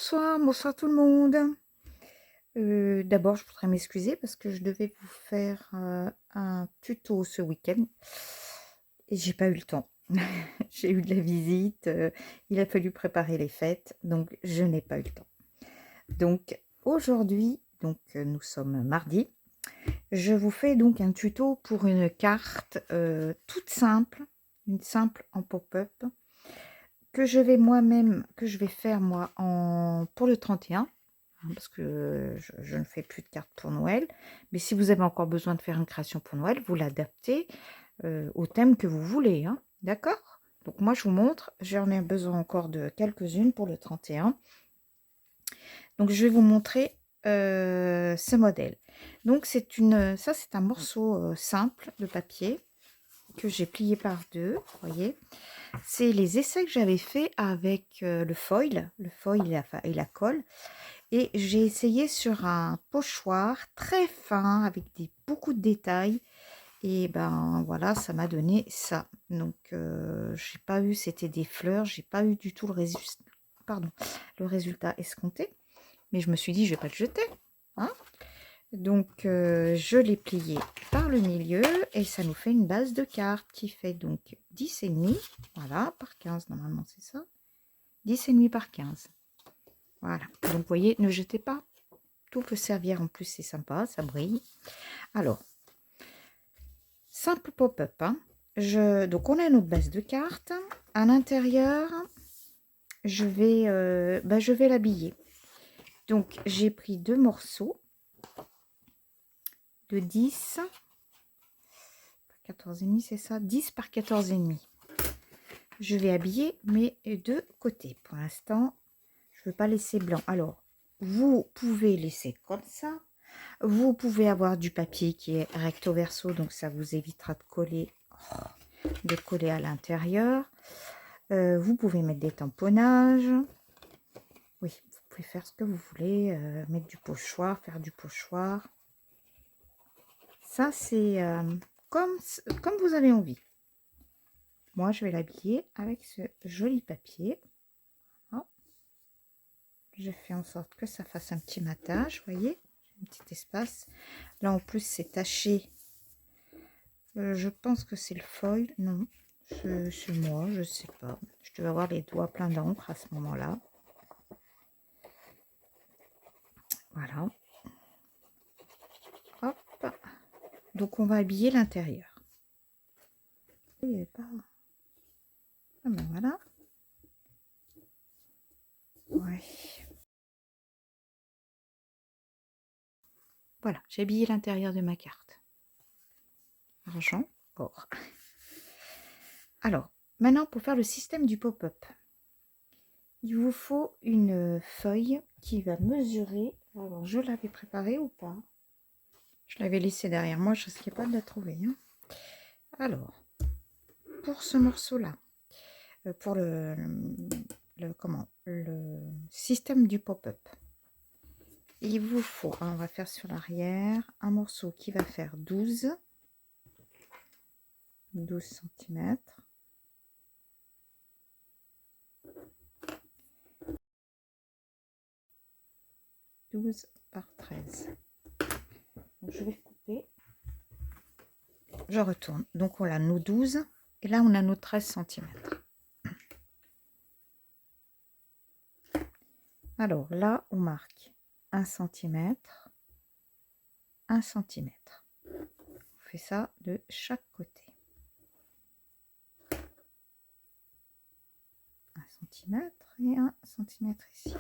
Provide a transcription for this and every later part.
Bonsoir tout le monde. D'abord, je voudrais m'excuser parce que je devais vous faire un tuto ce week-end et j'ai pas eu le temps. J'ai eu de la visite, il a fallu préparer les fêtes, donc je n'ai pas eu le temps. Donc aujourd'hui, nous sommes mardi, je vous fais donc un tuto pour une carte toute simple, une simple en pop-up que je vais faire moi pour le 31. Parce que je ne fais plus de cartes pour Noël. Mais si vous avez encore besoin de faire une création pour Noël, vous l'adaptez au thème que vous voulez. Hein, d'accord? Donc moi, je vous montre. J'en ai besoin encore de quelques-unes pour le 31. Donc je vais vous montrer ce modèle. Donc ça, c'est un morceau simple de papier que j'ai plié par deux. Vous voyez? C'est les essais que j'avais fait avec le foil et la colle. Et j'ai essayé sur un pochoir très fin avec beaucoup de détails. Et ben voilà, ça m'a donné ça. Donc j'ai pas eu, c'était des fleurs, j'ai pas eu du tout le résultat escompté. Mais je me suis dit, je vais pas le jeter. Hein. Donc je l'ai plié par le milieu et ça nous fait une base de cartes qui fait donc 10,5. Voilà, par 15 normalement c'est ça. 10,5 par 15. Voilà, donc vous voyez, ne jetez pas. Tout peut servir, en plus c'est sympa, ça brille. Alors, simple pop-up. Hein. Donc on a notre base de cartes. À l'intérieur, je vais l'habiller. Donc j'ai pris deux morceaux de 10 par 14,5, c'est ça? 10 par 14,5. Je vais habiller mes deux côtés. Pour l'instant, je ne veux pas laisser blanc. Alors, vous pouvez laisser comme ça. Vous pouvez avoir du papier qui est recto verso, donc ça vous évitera de coller à l'intérieur. Vous pouvez mettre des tamponnages. Oui, vous pouvez faire ce que vous voulez, mettre du pochoir, faire du pochoir. Ça, c'est comme vous avez envie. Moi, je vais l'habiller avec ce joli papier. Oh. Je fais en sorte que ça fasse un petit matage, vous voyez, un petit espace. Là, en plus, c'est taché. Je pense que c'est le foil. Non, c'est moi, je sais pas. Je devais avoir les doigts pleins d'encre à ce moment-là. Voilà. Hop. Donc, on va habiller l'intérieur. Il est pas... Ah ben voilà. Ouais. Voilà, j'ai habillé l'intérieur de ma carte. Argent, or. Alors, maintenant, pour faire le système du pop-up, il vous faut une feuille qui va mesurer. Alors, je l'avais préparée ou pas? Je l'avais laissée derrière moi, je ne risquais pas de la trouver. Hein. Alors, pour ce morceau-là, pour le système du pop-up, il vous faut, on va faire sur l'arrière, un morceau qui va faire 12 cm. 12 par 13. Donc, je vais couper. Je retourne. Donc, on a nos 12 et là, on a nos 13 cm. Alors, là, on marque 1 cm, 1 cm. On fait ça de chaque côté. 1 cm et 1 cm ici.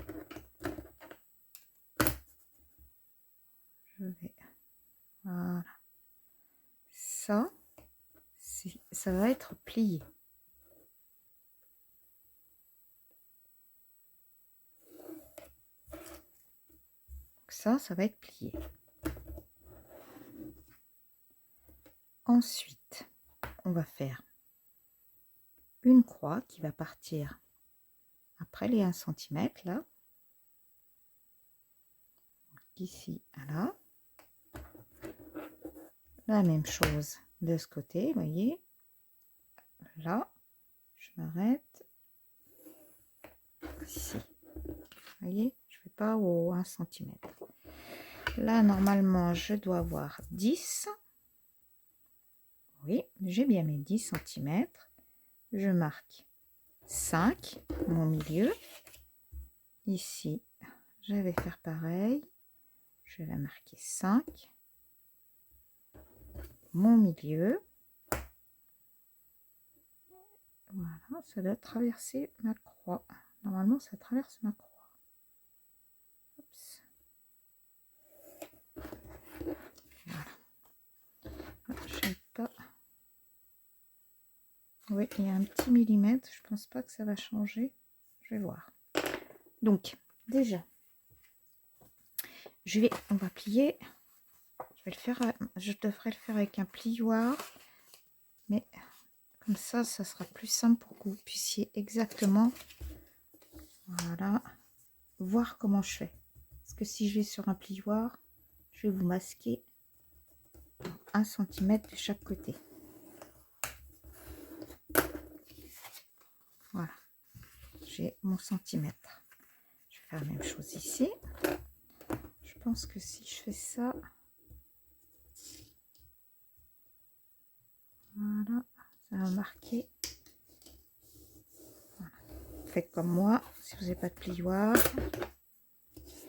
Je vais... Voilà. Ça va être plié. Donc ça va être plié. Ensuite, on va faire une croix qui va partir après les 1 cm là. D'ici à là. La même chose de ce côté, vous voyez. Là, je m'arrête ici. Vous voyez, je ne vais pas au 1 cm. Là, normalement, je dois avoir 10. Oui, j'ai bien mes 10 cm. Je marque 5, mon milieu. Ici, je vais faire pareil. Je vais marquer 5, mon milieu. Voilà, ça doit traverser ma croix. Normalement, ça traverse ma croix. Oups. Voilà. Je sais pas. Oui, il y a un petit millimètre. Je pense pas que ça va changer. Je vais voir. Donc, déjà, on va plier. Je vais le faire. Je devrais le faire avec un plioir, mais comme ça sera plus simple pour que vous puissiez exactement, voilà, voir comment je fais. Parce que si je vais sur un plioir, je vais vous masquer 1 cm de chaque côté. Voilà, j'ai mon centimètre. Je vais faire la même chose ici. Je pense que si je fais ça, voilà, ça va marquer. Voilà. Faites comme moi, si vous n'avez pas de plioir.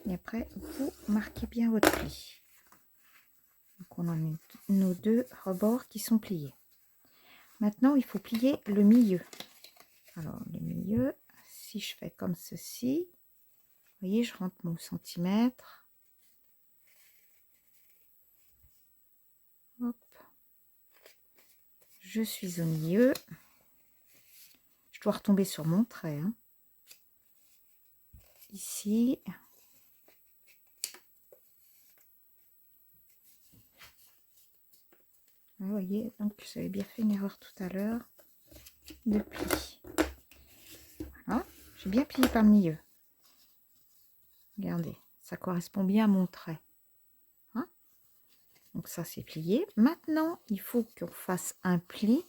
Et après, vous marquez bien votre pli. Donc on a nos deux rebords qui sont pliés. Maintenant, il faut plier le milieu. Alors, le milieu, si je fais comme ceci, vous voyez, je rentre mon centimètre. Hop. Je suis au milieu. Je dois retomber sur mon trait. Hein. Ici. Vous voyez, donc j'avais bien fait une erreur tout à l'heure de pli. Voilà, j'ai bien plié par le milieu. Regardez, ça correspond bien à mon trait. Hein, donc ça c'est plié. Maintenant, il faut qu'on fasse un pli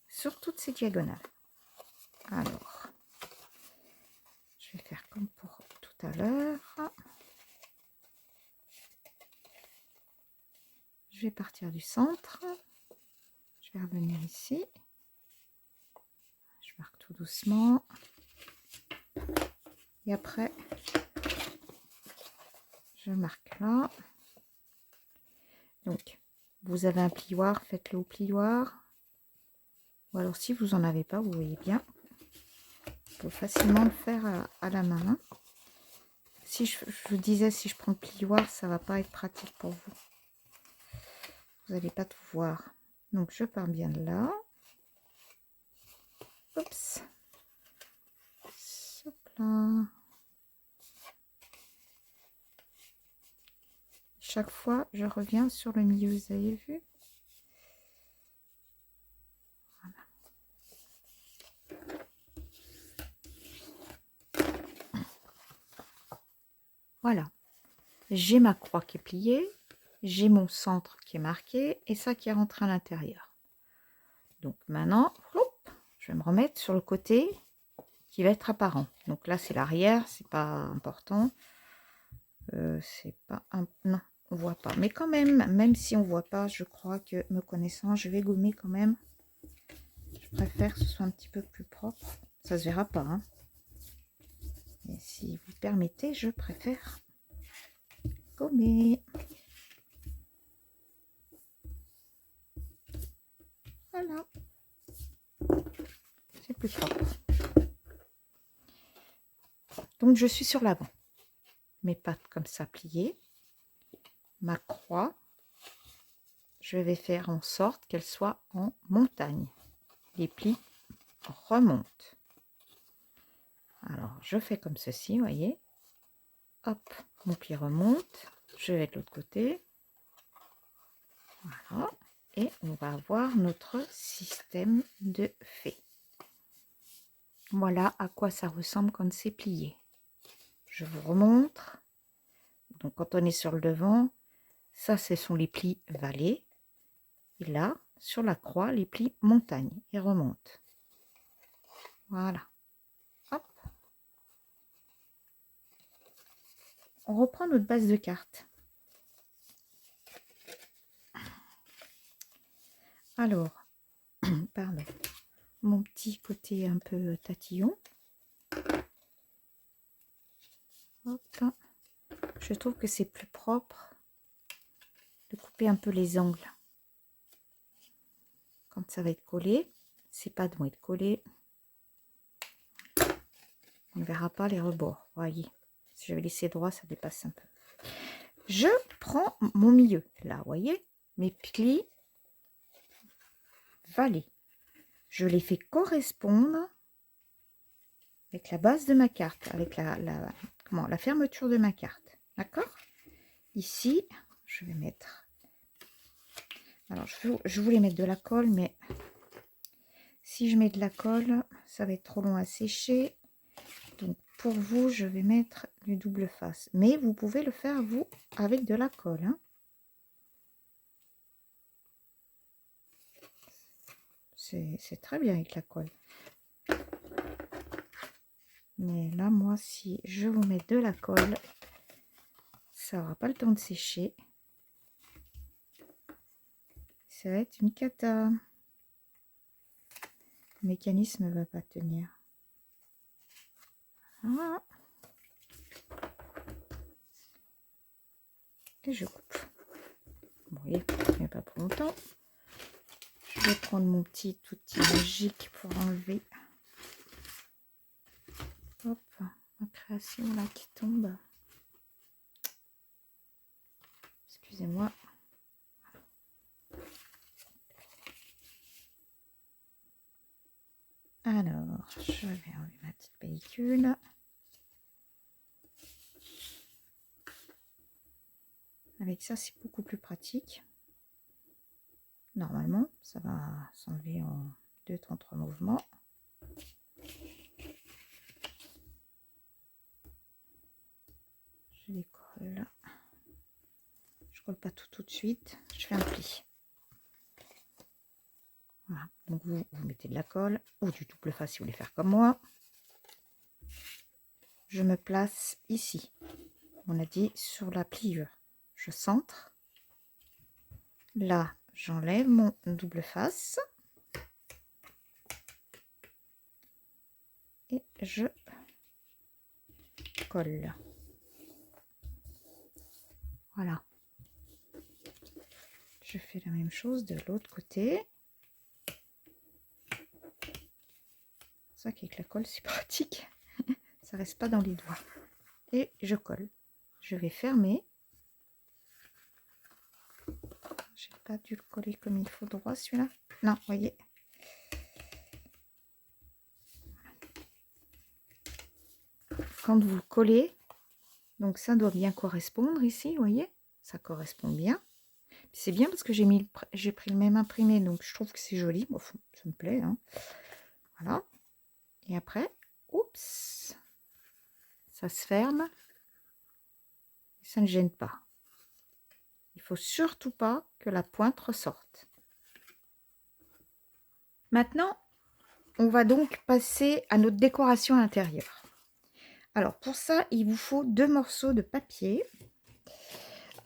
sur toutes ces diagonales. Alors, je vais faire comme pour tout à l'heure. Je vais partir du centre. Je vais revenir ici. Je marque tout doucement. Et après, je marque là. Donc, vous avez un plioir, faites-le au plioir. Ou alors, si vous n'en avez pas, vous voyez bien. On peut facilement le faire à la main. Si je vous disais, si je prends le plioir, ça va pas être pratique pour vous. Vous n'allez pas tout voir. Donc, je pars bien de là. Oups. Hop là. Chaque fois, je reviens sur le milieu, vous avez vu? Voilà. J'ai ma croix qui est pliée, j'ai mon centre qui est marqué et ça qui est rentré à l'intérieur. Donc maintenant, hop, je vais me remettre sur le côté qui va être apparent. Donc là, c'est l'arrière, c'est pas important. C'est pas non, on voit pas. Mais quand même si on voit pas, je crois que me connaissant, je vais gommer quand même. Je préfère que ce soit un petit peu plus propre. Ça se verra pas. Hein. Et si vous permettez, je préfère gommer. Voilà. C'est plus propre. Donc, je suis sur l'avant. Mes pattes comme ça pliées. Ma croix, je vais faire en sorte qu'elle soit en montagne. Les plis remontent. Alors, je fais comme ceci, vous voyez. Hop, mon pli remonte. Je vais de l'autre côté. Voilà. Et on va avoir notre système de fées. Voilà à quoi ça ressemble quand c'est plié. Je vous remontre. Donc, quand on est sur le devant, ça, ce sont les plis vallées. Et là, sur la croix, les plis montagne et remontent. Voilà. Hop. on reprend notre base de cartes. Alors, pardon, mon petit côté un peu tatillon. Hop. Je trouve que c'est plus propre de couper un peu les angles. Quand ça va être collé, c'est pas de être collé. On ne verra pas les rebords, voyez. Si je vais laisser droit, ça dépasse un peu. Je prends mon milieu, là, voyez, mes plis vallées. Je les fais correspondre avec la base de ma carte, avec la fermeture de ma carte. D'accord? Ici, je vais mettre... Alors, je voulais mettre de la colle, mais si je mets de la colle, ça va être trop long à sécher. Donc, pour vous, je vais mettre du double face. Mais vous pouvez le faire, vous, avec de la colle. Hein. C'est très bien avec la colle. Mais là, moi, si je vous mets de la colle, ça n'aura pas le temps de sécher. Ça va être une cata. Le mécanisme ne va pas tenir. Voilà. Et je coupe. Bon, voyez, il n'y a pas pour longtemps. Je vais prendre mon petit outil magique pour enlever. Hop, ma création là qui tombe. Excusez-moi. Alors, je vais enlever ma petite pellicule. Avec ça, c'est beaucoup plus pratique. Normalement, ça va s'enlever en 2-3 mouvements. Je décolle. Je colle pas tout de suite. Je fais un pli. Voilà. Donc vous mettez de la colle ou du double face si vous voulez faire comme moi. Je me place ici. On a dit sur la pliure. Je centre. Là, j'enlève mon double face. Et je colle. Voilà. Je fais la même chose de l'autre côté. C'est ça qu'avec la colle, c'est pratique. Ça reste pas dans les doigts. Et je colle. Je vais fermer. J'ai pas dû le coller comme il faut droit celui-là. Non, voyez. Quand vous le collez, donc ça doit bien correspondre ici, voyez. Ça correspond bien. C'est bien parce que j'ai pris le même imprimé, donc je trouve que c'est joli. Bon, ça me plaît. Hein. Voilà. Et après, oups, ça se ferme. Et ça ne gêne pas. Il faut surtout pas que la pointe ressorte. Maintenant, on va donc passer à notre décoration intérieure. Alors, pour ça, il vous faut 2 morceaux de papier.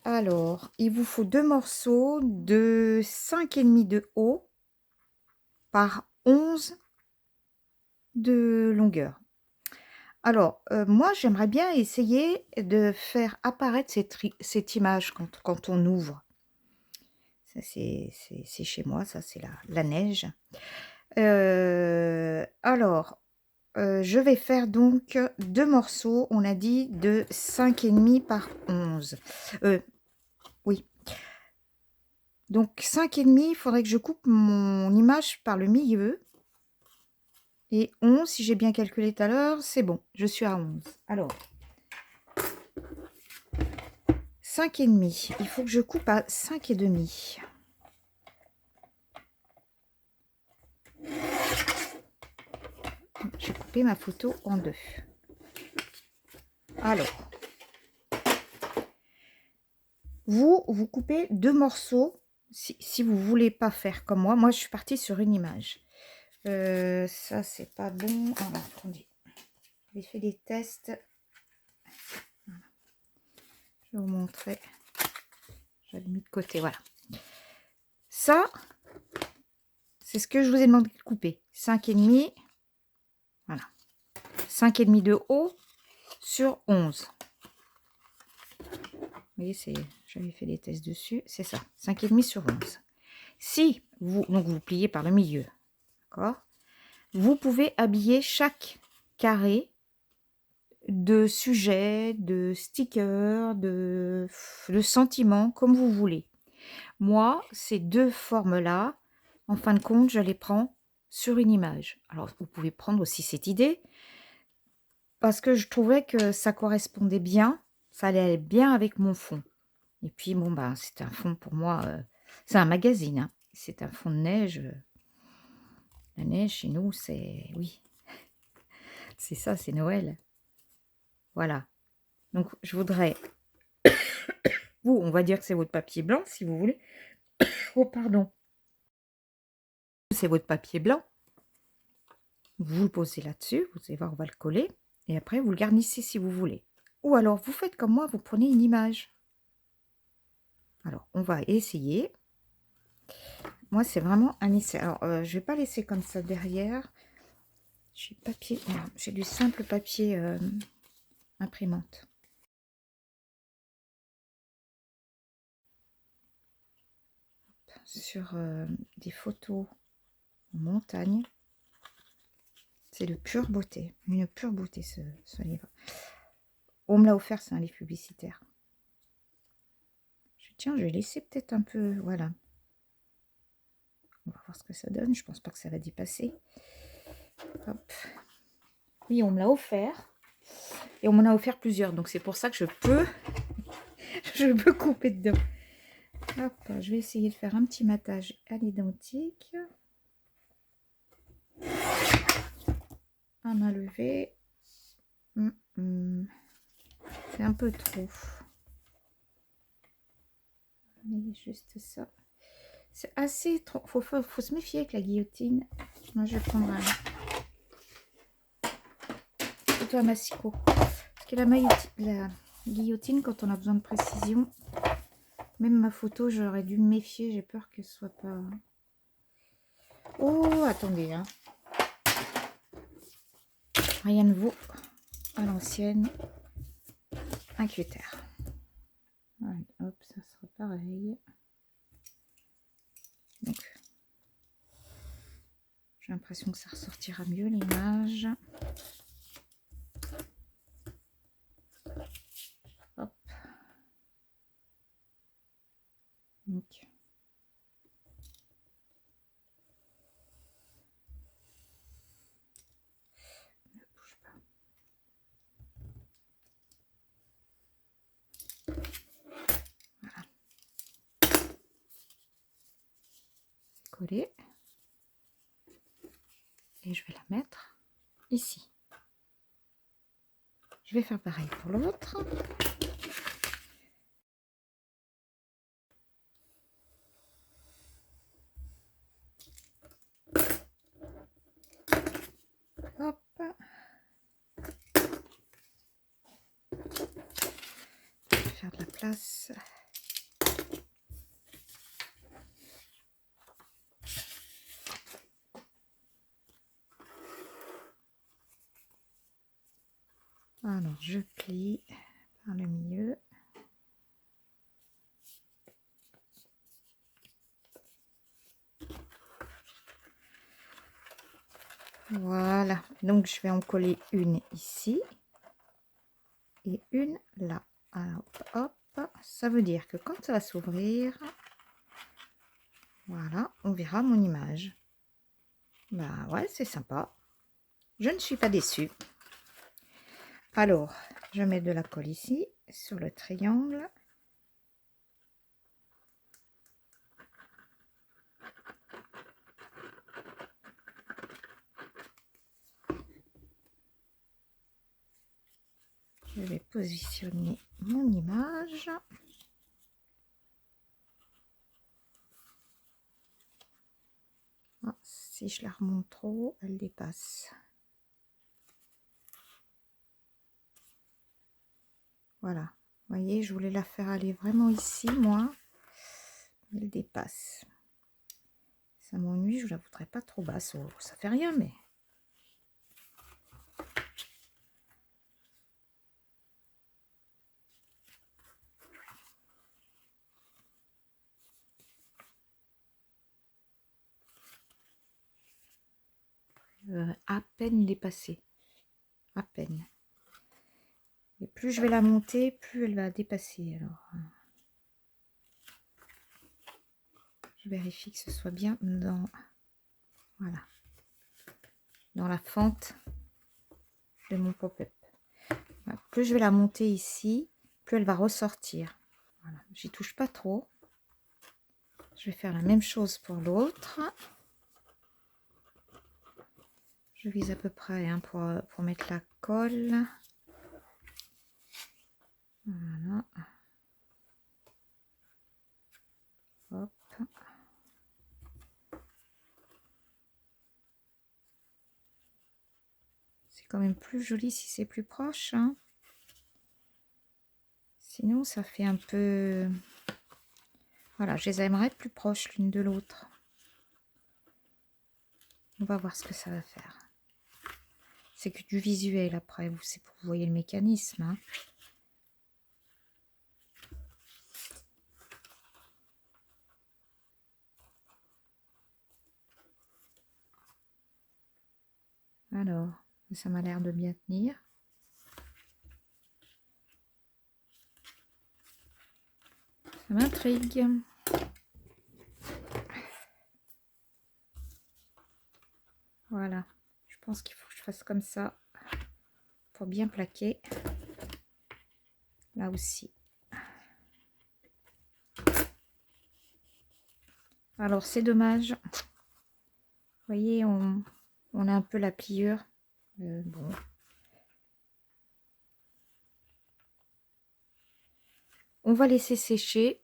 Alors, il vous faut 2 morceaux de 5,5 de haut par 11 de longueur. Alors, moi, j'aimerais bien essayer de faire apparaître cette image quand on ouvre. Ça, c'est chez moi, ça, c'est la neige. Alors, je vais faire donc 2 morceaux, on a dit, de 5,5 par 11. Oui. Donc, 5,5, il faudrait que je coupe mon image par le milieu. Et 11, si j'ai bien calculé tout à l'heure, c'est bon, je suis à 11. Alors, 5,5, il faut que je coupe à 5,5. J'ai coupé ma photo en 2. Alors, vous coupez 2 morceaux si vous voulez pas faire comme moi. Moi, je suis partie sur une image. Ça, c'est pas bon. Alors, attendez. J'ai fait des tests. Voilà. Je vais vous montrer. J'avais mis de côté, voilà. Ça, c'est ce que je vous ai demandé de couper. 5,5. Voilà. 5,5 de haut sur 11. Vous voyez, j'avais fait des tests dessus. C'est ça. 5,5 sur 11. Si vous pliez par le milieu, d'accord, vous pouvez habiller chaque carré de sujets, de stickers, de sentiments, comme vous voulez. Moi, ces deux formes-là, en fin de compte, je les prends sur une image. Alors, vous pouvez prendre aussi cette idée, parce que je trouvais que ça correspondait bien, ça allait bien avec mon fond. Et puis, bon, bah, c'est un fond pour moi, c'est un magazine, hein. C'est un fond de neige. La neige, chez nous, c'est... Oui, c'est ça, c'est Noël. Voilà. Donc, je voudrais... Vous, on va dire que c'est votre papier blanc, si vous voulez. Oh, pardon. C'est votre papier blanc. Vous le posez là-dessus. Vous allez voir, on va le coller. Et après, vous le garnissez si vous voulez. Ou alors, vous faites comme moi, vous prenez une image. Alors, on va essayer. Moi, c'est vraiment un essai. Alors, je ne vais pas laisser comme ça derrière. J'ai papier... J'ai du simple papier imprimante. Sur des photos en montagne. C'est de pure beauté. Une pure beauté, ce livre. On me l'a offert, c'est un livre publicitaire. Tiens, je vais laisser peut-être un peu... Voilà. On va voir ce que ça donne. Je pense pas que ça va dépasser. Hop. Oui, on me l'a offert. Et on m'en a offert plusieurs. Donc, c'est pour ça que je peux... je peux couper dedans. Hop, je vais essayer de faire un petit matage à l'identique. À main levée. C'est un peu trop. Allez, juste ça. C'est assez trop. Faut se méfier avec la guillotine. Moi, je vais prendre plutôt un massicot. Parce que la guillotine, quand on a besoin de précision, même ma photo, j'aurais dû me méfier. J'ai peur que ce soit pas... Oh, attendez, hein. Rien ne vaut à l'ancienne un cutter. Allez, hop, ça sera pareil. Donc, j'ai l'impression que ça ressortira mieux l'image. Hop. Donc. Ne bouge pas. Voilà. C'est collé. Et je vais la mettre ici. Je vais faire pareil pour l'autre. Hop. Je vais faire de la place. Alors, je plie par le milieu. Voilà. Donc, je vais en coller une ici et une là. Alors, hop. Ça veut dire que quand ça va s'ouvrir, voilà, on verra mon image. Bah ouais, c'est sympa. Je ne suis pas déçue. Alors, je mets de la colle ici, sur le triangle. Je vais positionner mon image. Ah, si je la remonte trop, elle dépasse. Voilà. Vous voyez, je voulais la faire aller vraiment ici, moi. Elle dépasse. Ça m'ennuie, je la voudrais pas trop basse. Oh, ça fait rien, mais... à peine dépassée. À peine. Et plus je vais la monter, plus elle va dépasser. Alors, je vérifie que ce soit bien dans... Voilà. Dans la fente de mon pop-up. Voilà. Plus je vais la monter ici, plus elle va ressortir. Voilà. J'y touche pas trop. Je vais faire la même chose pour l'autre. Je vise à peu près hein, pour mettre la colle. Voilà. Hop. C'est quand même plus joli si c'est plus proche. Hein. Sinon, ça fait un peu... Voilà, je les aimerais plus proches l'une de l'autre. On va voir ce que ça va faire. C'est que du visuel après, c'est pour vous voyez le mécanisme. Hein. Alors, ça m'a l'air de bien tenir. Ça m'intrigue. Voilà, je pense qu'il faut que je fasse comme ça pour bien plaquer. Là aussi. Alors, c'est dommage. Vous voyez, on a un peu la pliure. Bon. On va laisser sécher.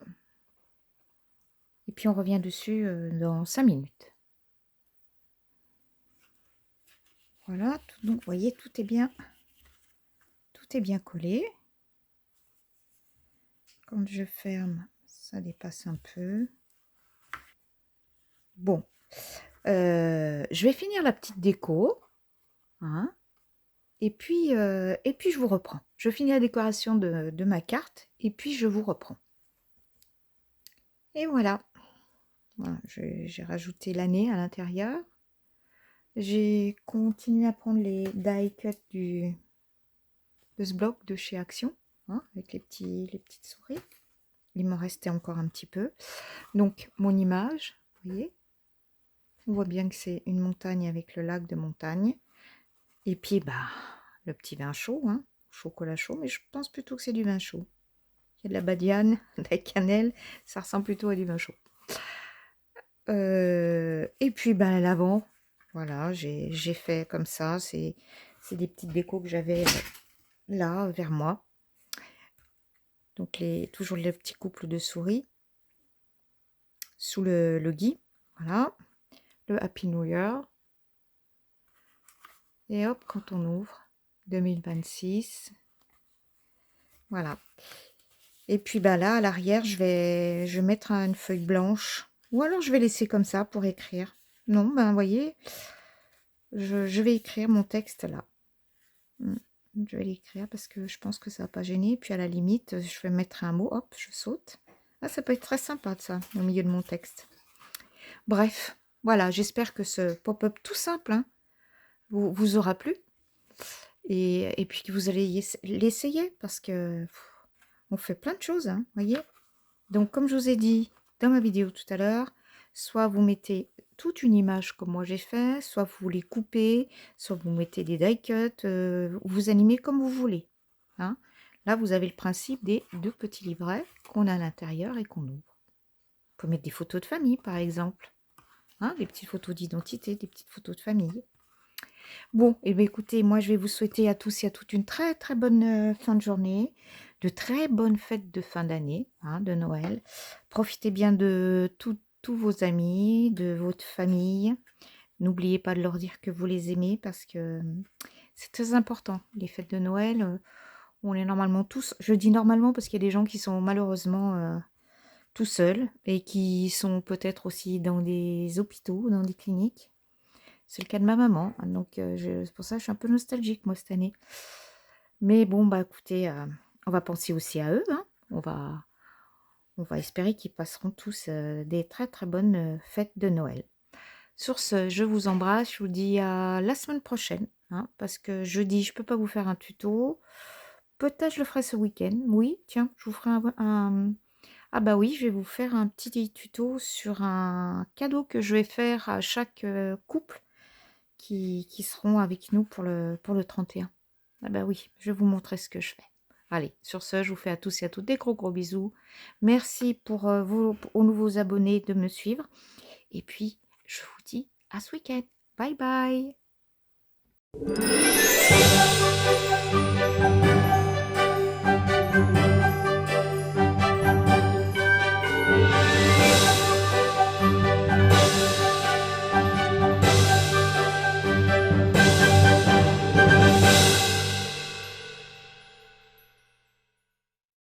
Et puis, on revient dessus dans 5 minutes. Voilà, donc vous voyez, tout est bien collé. Quand je ferme, ça dépasse un peu. Bon, je vais finir la petite déco. Hein, et puis je vous reprends. Je finis la décoration de ma carte et puis je vous reprends. Et voilà. Voilà, j'ai rajouté l'année à l'intérieur. J'ai continué à prendre les die cut de ce bloc de chez Action, hein, avec les petites souris. Il m'en restait encore un petit peu. Donc, mon image, vous voyez, on voit bien que c'est une montagne avec le lac de montagne. Et puis, bah, le petit vin chaud, hein, chocolat chaud, mais je pense plutôt que c'est du vin chaud. Il y a de la badiane, de la cannelle, ça ressemble plutôt à du vin chaud. Et puis, ben, l'avant, voilà, j'ai fait comme ça. C'est des petites décos que j'avais là, vers moi. Donc, toujours le petit couple de souris sous le gui. Voilà, le Happy New Year. Et hop, quand on ouvre, 2026. Voilà. Et puis, bah là, à l'arrière, je vais mettre une feuille blanche. Ou alors, je vais laisser comme ça pour écrire. Non, ben, vous voyez, je vais écrire mon texte là. Je vais l'écrire parce que je pense que ça va pas gêner. Puis à la limite, je vais mettre un mot. Hop, je saute. Ah, ça peut être très sympa de ça, au milieu de mon texte. Bref, voilà, j'espère que ce pop-up tout simple hein, vous aura plu. Et puis que vous allez l'essayer parce que on fait plein de choses, hein, voyez. Donc, comme je vous ai dit dans ma vidéo tout à l'heure, soit vous mettez toute une image comme moi j'ai fait, soit vous les coupez, soit vous mettez des die cuts, vous animez comme vous voulez. Hein. Là, vous avez le principe des 2 petits livrets qu'on a à l'intérieur et qu'on ouvre. Vous pouvez mettre des photos de famille, par exemple. Hein, des petites photos d'identité, des petites photos de famille. Bon, et bien écoutez, moi je vais vous souhaiter à tous et à toutes une très très bonne fin de journée, de très bonnes fêtes de fin d'année, hein, de Noël. Profitez bien de tous vos amis, de votre famille. N'oubliez pas de leur dire que vous les aimez parce que c'est très important. Les fêtes de Noël, où on est normalement tous, je dis normalement parce qu'il y a des gens qui sont malheureusement tout seuls et qui sont peut-être aussi dans des hôpitaux, dans des cliniques. C'est le cas de ma maman, hein, donc c'est pour ça que je suis un peu nostalgique moi cette année. Mais bon, bah écoutez, on va penser aussi à eux, hein. On va espérer qu'ils passeront tous des très très bonnes fêtes de Noël. Sur ce, je vous embrasse, je vous dis à la semaine prochaine, hein, parce que jeudi, je peux pas vous faire un tuto. Peut-être je le ferai ce week-end. Oui, tiens, je vous ferai ah bah oui, je vais vous faire un petit tuto sur un cadeau que je vais faire à chaque couple qui seront avec nous pour le 31. Ah bah oui, je vais vous montrer ce que je fais. Allez, sur ce, je vous fais à tous et à toutes des gros gros bisous. Merci pour aux nouveaux abonnés de me suivre. Et puis, je vous dis à ce week-end. Bye bye.